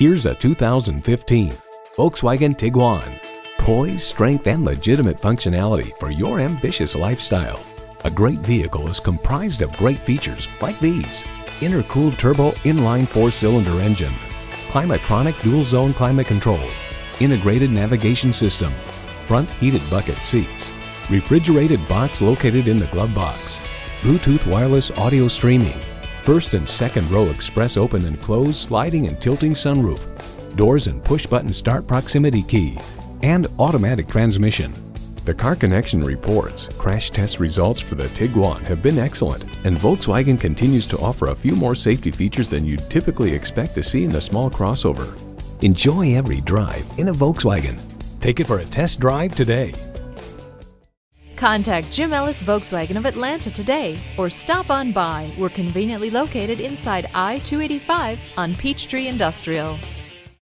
Here's a 2015 Volkswagen Tiguan. Poise, strength, and legitimate functionality for your ambitious lifestyle. A great vehicle is comprised of great features like these: intercooled turbo inline 4-cylinder engine, Climatronic dual-zone climate control, integrated navigation system, front heated bucket seats, refrigerated box located in the glove box, Bluetooth wireless audio streaming, first and second row express open and close sliding and tilting sunroof, doors and push-button start proximity key, and automatic transmission. The Car Connection reports crash test results for the Tiguan have been excellent, and Volkswagen continues to offer a few more safety features than you'd typically expect to see in a small crossover. Enjoy every drive in a Volkswagen. Take it for a test drive today. Contact Jim Ellis Volkswagen of Atlanta today or stop on by. We're conveniently located inside I-285 on Peachtree Industrial.